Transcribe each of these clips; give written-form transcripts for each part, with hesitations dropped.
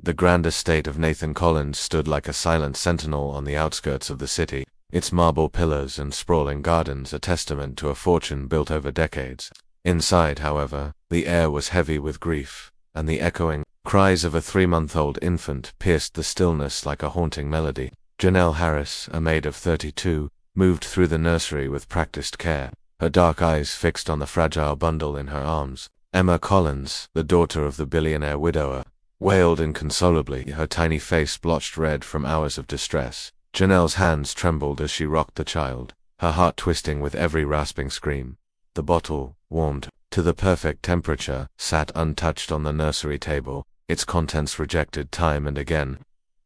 The grand estate of Nathan Collins stood like a silent sentinel on the outskirts of the city, its marble pillars and sprawling gardens a testament to a fortune built over decades. Inside, however, the air was heavy with grief, and the echoing cries of a 3-month-old infant pierced the stillness like a haunting melody. Janelle Harris, a maid of 32, moved through the nursery with practiced care, her dark eyes fixed on the fragile bundle in her arms. Emma Collins, the daughter of the billionaire widower, wailed inconsolably, her tiny face blotched red from hours of distress. Janelle's hands trembled as she rocked the child, her heart twisting with every rasping scream. The bottle, warmed to the perfect temperature, sat untouched on the nursery table, its contents rejected time and again.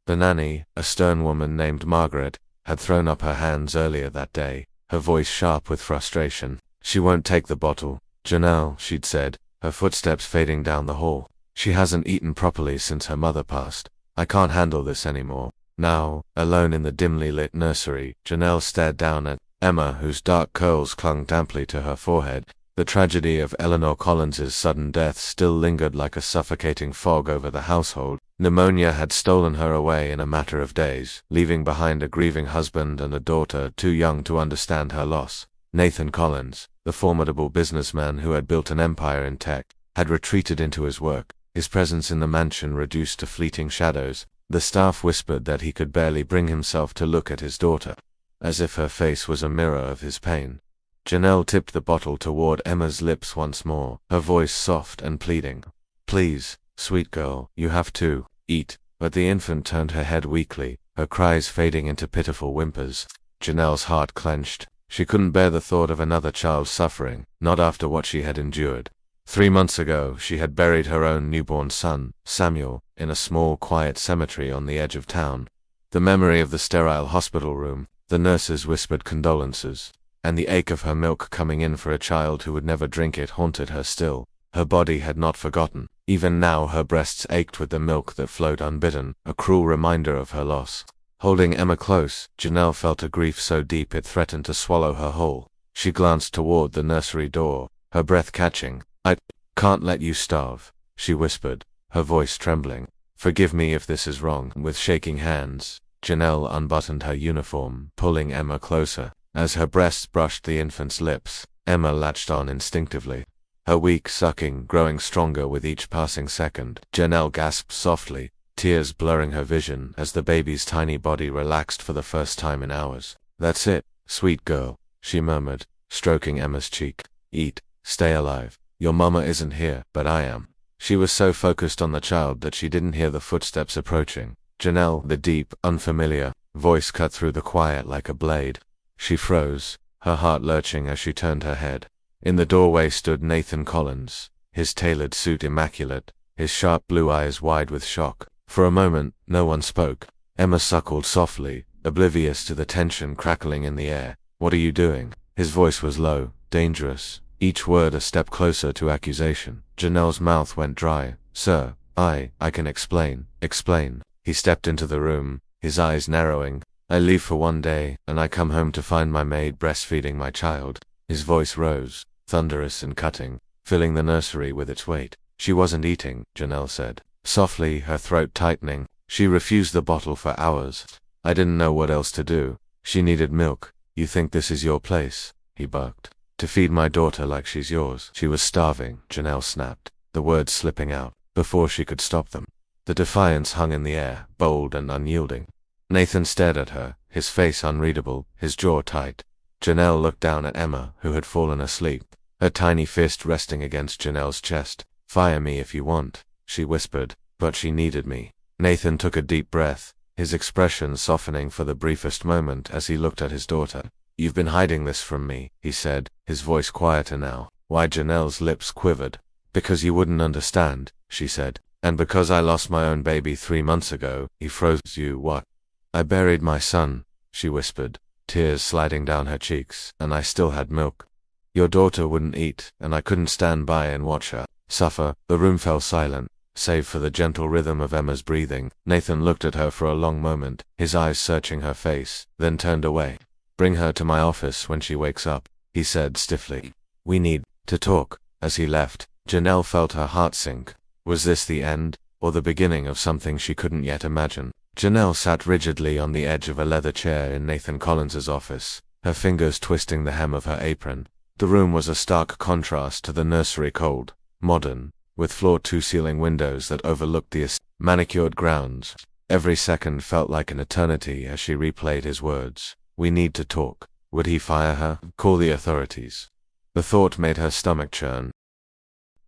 The nanny, a stern woman named Margaret, had thrown up her hands earlier that day, her voice sharp with frustration. "She won't take the bottle, Janelle," she'd said, her footsteps fading down the hall. "She hasn't eaten properly since her mother passed. I can't handle this anymore." Now, alone in the dimly lit nursery, Janelle stared down at Emma, whose dark curls clung damply to her forehead. The tragedy of Eleanor Collins's sudden death still lingered like a suffocating fog over the household. Pneumonia had stolen her away in a matter of days, leaving behind a grieving husband and a daughter too young to understand her loss. Nathan Collins, the formidable businessman who had built an empire in tech, had retreated into his work, his presence in the mansion reduced to fleeting shadows. The staff whispered that he could barely bring himself to look at his daughter, as if her face was a mirror of his pain. Janelle tipped the bottle toward Emma's lips once more, her voice soft and pleading. "Please, sweet girl, you have to eat." But the infant turned her head weakly, her cries fading into pitiful whimpers. Janelle's heart clenched. She couldn't bear the thought of another child suffering, not after what she had endured. 3 months ago, she had buried her own newborn son, Samuel, in a small, quiet cemetery on the edge of town. The memory of the sterile hospital room, the nurses' whispered condolences, and the ache of her milk coming in for a child who would never drink it haunted her still. Her body had not forgotten. Even now her breasts ached with the milk that flowed unbidden, a cruel reminder of her loss. Holding Emma close, Janelle felt a grief so deep it threatened to swallow her whole. She glanced toward the nursery door, her breath catching. "I can't let you starve," she whispered, her voice trembling. "Forgive me if this is wrong." With shaking hands, Janelle unbuttoned her uniform, pulling Emma closer. As her breasts brushed the infant's lips, Emma latched on instinctively, her weak sucking growing stronger with each passing second. Janelle gasped softly, tears blurring her vision as the baby's tiny body relaxed for the first time in hours. "That's it, sweet girl," she murmured, stroking Emma's cheek. "Eat, stay alive. Your mama isn't here, but I am." She was so focused on the child that she didn't hear the footsteps approaching. Janelle, the deep, unfamiliar voice cut through the quiet like a blade. She froze, her heart lurching as she turned her head. In the doorway stood Nathan Collins, his tailored suit immaculate, his sharp blue eyes wide with shock. For a moment, no one spoke. Emma suckled softly, oblivious to the tension crackling in the air. "What are you doing?" His voice was low, dangerous, each word a step closer to accusation. Janelle's mouth went dry. "Sir, I can explain." "Explain." He stepped into the room, his eyes narrowing. "I leave for one day, and I come home to find my maid breastfeeding my child." His voice rose, thunderous and cutting, filling the nursery with its weight. "She wasn't eating," Janelle said, softly, her throat tightening. "She refused the bottle for hours. I didn't know what else to do. She needed milk." "You think this is your place?" he barked. "To feed my daughter like she's yours." "She was starving," Janelle snapped, the words slipping out before she could stop them. The defiance hung in the air, bold and unyielding. Nathan stared at her, his face unreadable, his jaw tight. Janelle looked down at Emma, who had fallen asleep, her tiny fist resting against Janelle's chest. "Fire me if you want," she whispered, "but she needed me." Nathan took a deep breath, his expression softening for the briefest moment as he looked at his daughter. "You've been hiding this from me," he said, his voice quieter now. Why Janelle's lips quivered. "Because you wouldn't understand," she said. "And because I lost my own baby 3 months ago." He froze. "You what?" "I buried my son," she whispered, tears sliding down her cheeks, "and I still had milk. Your daughter wouldn't eat, and I couldn't stand by and watch her suffer." The room fell silent, save for the gentle rhythm of Emma's breathing. Nathan looked at her for a long moment, his eyes searching her face, then turned away. "Bring her to my office when she wakes up," he said stiffly. "We need to talk." As he left, Janelle felt her heart sink. Was this the end? or the beginning of something she couldn't yet imagine. Janelle sat rigidly on the edge of a leather chair in Nathan Collins's office, her fingers twisting the hem of her apron. The room was a stark contrast to the nursery, cold, modern, with floor-to-ceiling windows that overlooked the manicured grounds. Every second felt like an eternity as she replayed his words. We need to talk. Would he fire her? Call the authorities? The thought made her stomach churn.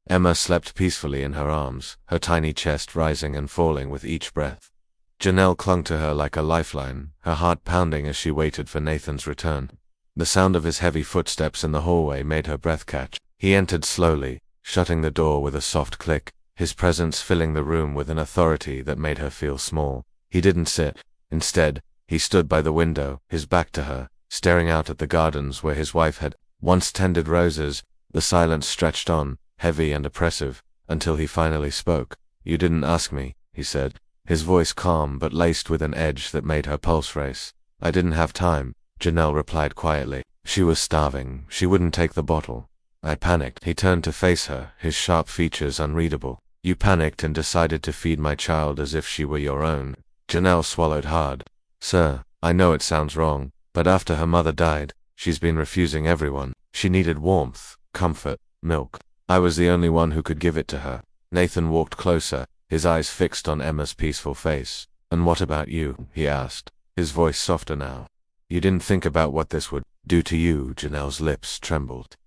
Emma slept peacefully in her arms, her tiny chest rising and falling with each breath. Janelle clung to her like a lifeline, her heart pounding as she waited for Nathan's return. The sound of his heavy footsteps in the hallway made her breath catch. He entered slowly, shutting the door with a soft click, his presence filling the room with an authority that made her feel small. He didn't sit. Instead, he stood by the window, his back to her, staring out at the gardens where his wife had once tended roses. The silence stretched on, heavy and oppressive, until he finally spoke. You didn't ask me, he said, his voice calm but laced with an edge that made her pulse race. I didn't have time, Janelle replied quietly. She was starving. She wouldn't take the bottle. I panicked. He turned to face her, his sharp features unreadable. You panicked and decided to feed my child as if she were your own. Janelle swallowed hard. Sir, I know it sounds wrong, but after her mother died, she's been refusing everyone. She needed warmth, comfort, milk. I was the only one who could give it to her. Nathan walked closer, his eyes fixed on Emma's peaceful face. And what about you? He asked, his voice softer now. You didn't think about what this would do to you? Janelle's lips trembled.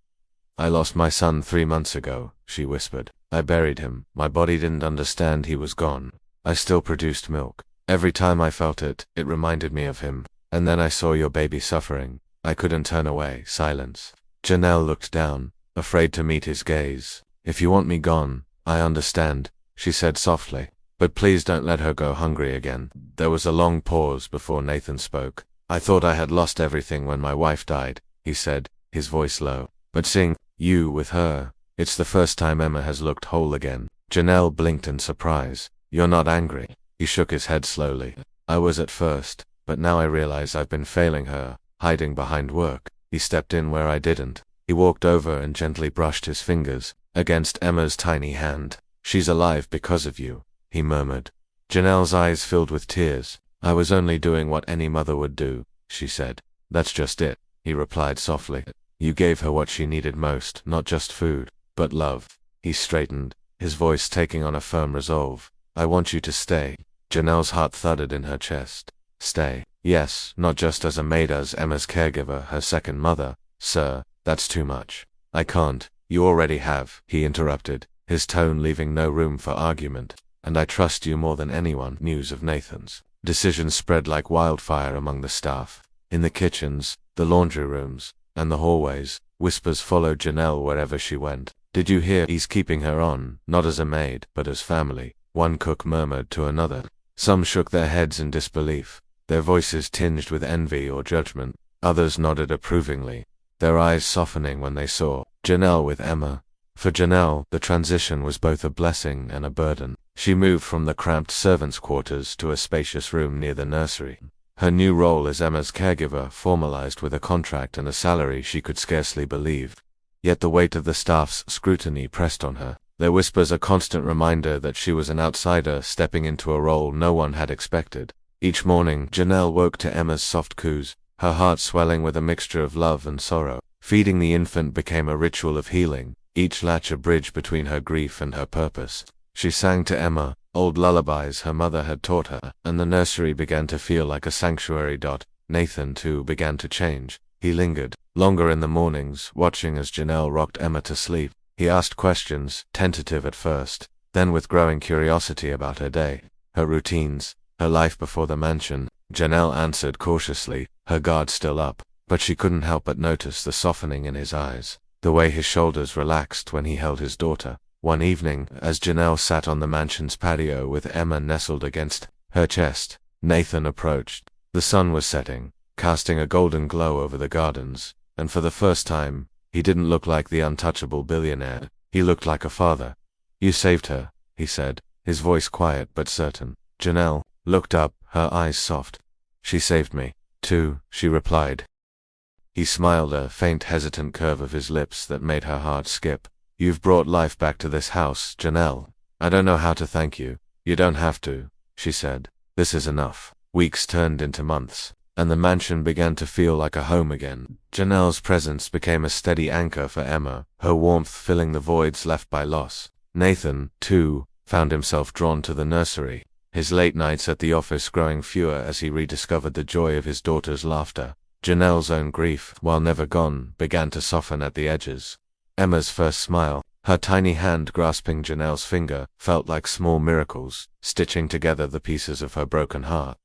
I lost my son 3 months ago, she whispered. I buried him. My body didn't understand he was gone. I still produced milk. Every time I felt it, it reminded me of him. And then I saw your baby suffering. I couldn't turn away. Silence. Janelle looked down, afraid to meet his gaze. If you want me gone, I understand, she said softly. But please don't let her go hungry again. There was a long pause before Nathan spoke. I thought I had lost everything when my wife died, he said, his voice low. But seeing you with her, it's the first time Emma has looked whole again. Janelle blinked in surprise. You're not angry? He shook his head slowly. I was at first, but now I realize I've been failing her, hiding behind work. He stepped in where I didn't. He walked over and gently brushed his fingers against Emma's tiny hand. She's alive because of you, he murmured. Janelle's eyes filled with tears. I was only doing what any mother would do, she said. That's just it, he replied softly. You gave her what she needed most, not just food, but love. He straightened, his voice taking on a firm resolve. I want you to stay. Janelle's heart thudded in her chest. Stay. Yes, not just as a maid, as Emma's caregiver, her second mother. Sir, that's too much. I can't. You already have, he interrupted, his tone leaving no room for argument. And I trust you more than anyone. News of Nathan's decision spread like wildfire among the staff. In the kitchens, the laundry rooms, and the hallways, whispers followed Janelle wherever she went. Did you hear? He's keeping her on, not as a maid, but as family, one cook murmured to another. Some shook their heads in disbelief, their voices tinged with envy or judgment. Others nodded approvingly, their eyes softening when they saw Janelle with Emma. For Janelle, the transition was both a blessing and a burden. She moved from the cramped servants' quarters to a spacious room near the nursery. Her new role as Emma's caregiver formalized with a contract and a salary she could scarcely believe. Yet the weight of the staff's scrutiny pressed on her, their whispers a constant reminder that she was an outsider stepping into a role no one had expected. Each morning, Janelle woke to Emma's soft coos, her heart swelling with a mixture of love and sorrow. Feeding the infant became a ritual of healing, each latch a bridge between her grief and her purpose. She sang to Emma, old lullabies her mother had taught her, and the nursery began to feel like a sanctuary. Nathan, too, began to change. He lingered, longer in the mornings, watching as Janelle rocked Emma to sleep. He asked questions, tentative at first, then with growing curiosity about her day, her routines, her life before the mansion. Janelle answered cautiously, her guard still up, but she couldn't help but notice the softening in his eyes, the way his shoulders relaxed when he held his daughter. One evening, as Janelle sat on the mansion's patio with Emma nestled against her chest, Nathan approached. The sun was setting, casting a golden glow over the gardens, and for the first time, he didn't look like the untouchable billionaire. He looked like a father. You saved her, he said, his voice quiet but certain. Janelle looked up, her eyes soft. She saved me, too, she replied. He smiled, a faint hesitant curve of his lips that made her heart skip. You've brought life back to this house, Janelle. I don't know how to thank you. You don't have to, she said. This is enough. Weeks turned into months, and the mansion began to feel like a home again. Janelle's presence became a steady anchor for Emma, her warmth filling the voids left by loss. Nathan, too, found himself drawn to the nursery, his late nights at the office growing fewer as he rediscovered the joy of his daughter's laughter. Janelle's own grief, while never gone, began to soften at the edges. Emma's first smile, her tiny hand grasping Janelle's finger, felt like small miracles, stitching together the pieces of her broken heart.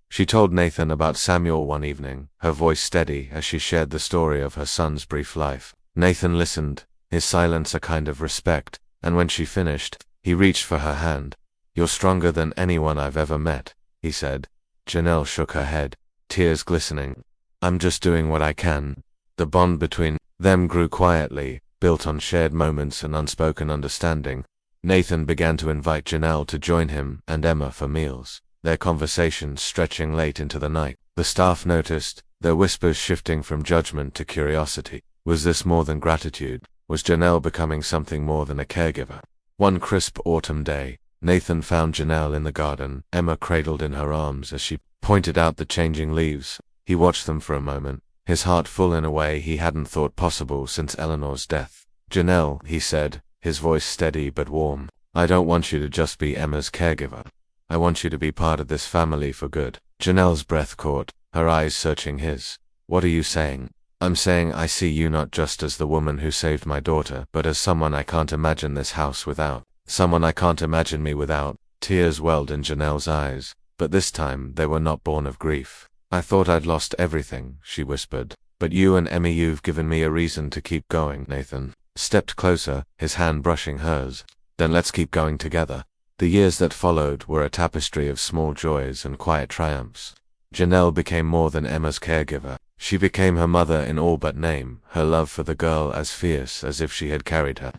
She told Nathan about Samuel one evening, her voice steady as she shared the story of her son's brief life. Nathan listened, his silence a kind of respect, and when she finished, he reached for her hand. You're stronger than anyone I've ever met, he said. Janelle shook her head, tears glistening. I'm just doing what I can. The bond between them grew quietly, built on shared moments and unspoken understanding. Nathan began to invite Janelle to join him and Emma for meals, their conversations stretching late into the night. The staff noticed, their whispers shifting from judgment to curiosity. Was this more than gratitude? Was Janelle becoming something more than a caregiver? One crisp autumn day, Nathan found Janelle in the garden, Emma cradled in her arms as she pointed out the changing leaves. He watched them for a moment, his heart full in a way he hadn't thought possible since Eleanor's death. Janelle, he said, his voice steady but warm, I don't want you to just be Emma's caregiver. I want you to be part of this family for good. Janelle's breath caught, her eyes searching his. What are you saying? I'm saying I see you not just as the woman who saved my daughter, but as someone I can't imagine this house without. Someone I can't imagine me without. Tears welled in Janelle's eyes, but this time they were not born of grief. I thought I'd lost everything, she whispered. But you and Emmy, you've given me a reason to keep going. Nathan stepped closer, his hand brushing hers. Then let's keep going together. The years that followed were a tapestry of small joys and quiet triumphs. Janelle became more than Emma's caregiver. She became her mother in all but name, her love for the girl as fierce as if she had carried her.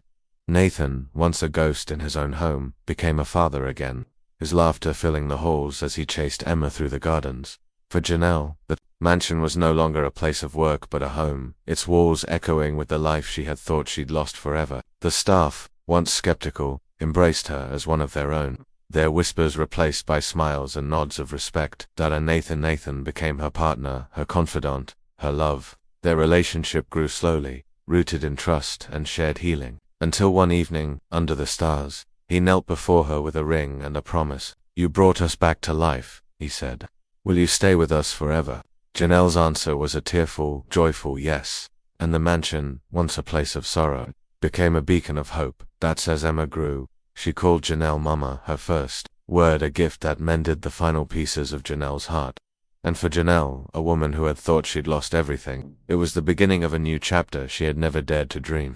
Nathan, once a ghost in his own home, became a father again, his laughter filling the halls as he chased Emma through the gardens. For Janelle, the mansion was no longer a place of work but a home, its walls echoing with the life she had thought she'd lost forever. The staff, once skeptical, embraced her as one of their own, their whispers replaced by smiles and nods of respect. Nathan became her partner, her confidant, her love. Their relationship grew slowly, rooted in trust and shared healing, until one evening, under the stars, he knelt before her with a ring and a promise. You brought us back to life, he said. Will you stay with us forever? Janelle's answer was a tearful, joyful yes, and the mansion, once a place of sorrow, became a beacon of hope. That's as Emma grew. She called Janelle Mama, her first word a gift that mended the final pieces of Janelle's heart. And for Janelle, a woman who had thought she'd lost everything, it was the beginning of a new chapter she had never dared to dream.